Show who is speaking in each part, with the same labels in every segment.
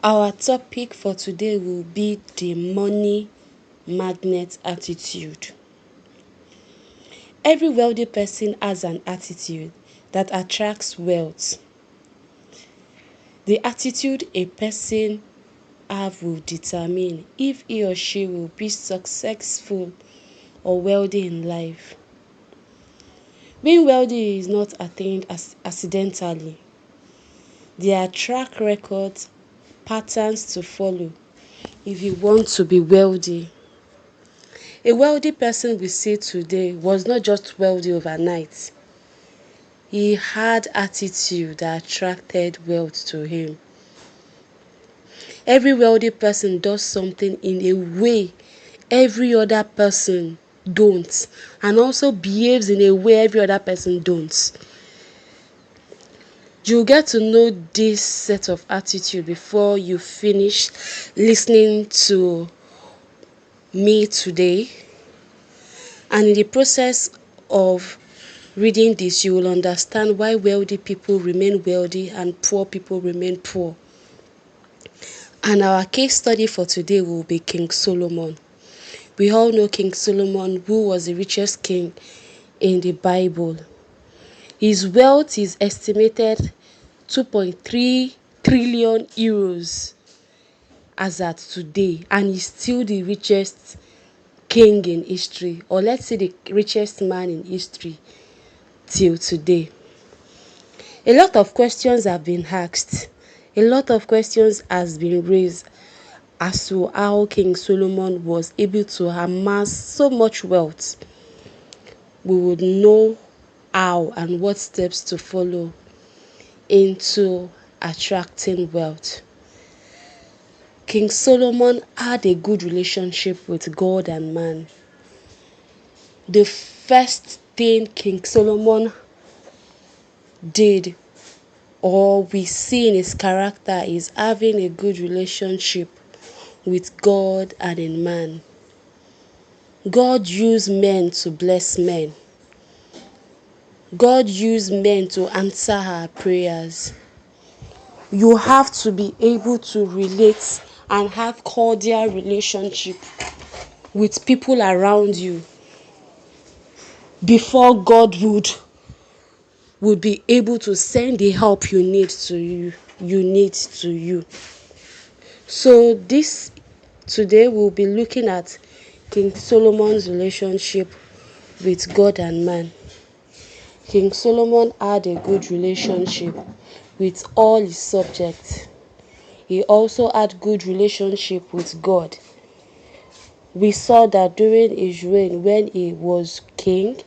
Speaker 1: Our topic for today will be the money magnet attitude. Every wealthy person has an attitude that attracts wealth. The attitude a person have will determine if he or she will be successful or wealthy in life. Being wealthy is not attained accidentally. There are track records, patterns to follow if you want to be wealthy. A wealthy person we see today was not just wealthy overnight. He had attitude that attracted wealth to him. Every wealthy person does something in a way every other person don't, and also behaves in a way every other person don't. You get to know this set of attitude before you finish listening to me today. And in the process of reading this, you will understand why wealthy people remain wealthy and poor people remain poor. And our case study for today will be King Solomon. We all know King Solomon, who was the richest king in the Bible. His wealth is estimated 2.3 trillion euros as at today, and he's still the richest king in history, or let's say the richest man in history till today. A lot of questions have been asked. A lot of questions has been raised as to how King Solomon was able to amass so much wealth. We would know how and what steps to follow into attracting wealth. King Solomon had a good relationship with God and man. The first thing King Solomon did, or we see in his character, is having a good relationship with God and in man. God used men to bless men. God used men to answer our prayers. You have to be able to relate and have cordial relationship with people around you before God would be able to send the help you need to you. So today we'll be looking at King Solomon's relationship with God and man. King Solomon had a good relationship with all his subjects. He also had good relationship with God. We saw that during his reign, when he was king,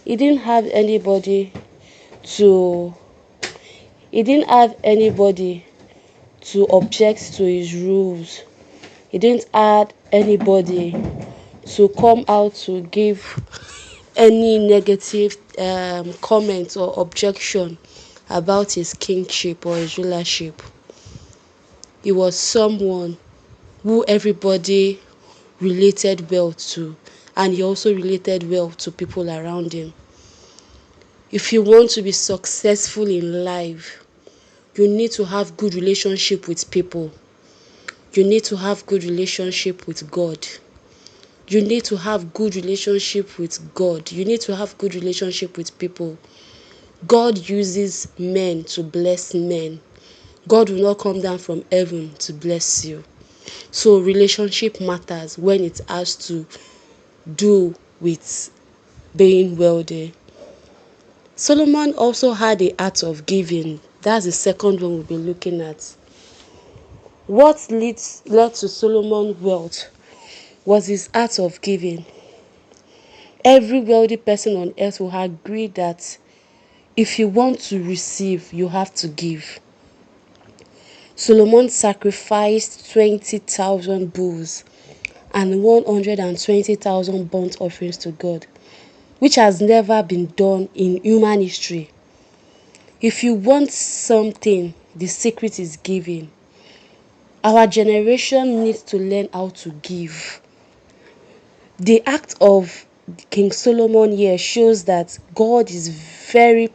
Speaker 1: he didn't have anybody to object to his rules. He didn't have anybody to come out to give any negative comment or objection about his kingship or his rulership. He was someone who everybody related well to, and he also related well to people around him. If you want to be successful in life, you need to have good relationship with people. You need to have good relationship with God. You need to have good relationship with God. You need to have good relationship with people. God uses men to bless men. God will not come down from heaven to bless you. So relationship matters when it has to do with being wealthy. Solomon also had the art of giving. That's the second one we'll be looking at. What led to Solomon's wealth was his art of giving. Every wealthy person on earth will agree that if you want to receive, you have to give. Solomon sacrificed 20,000 bulls and 120,000 burnt offerings to God, which has never been done in human history. If you want something, the secret is giving. Our generation needs to learn how to give. The act of King Solomon here shows that God is very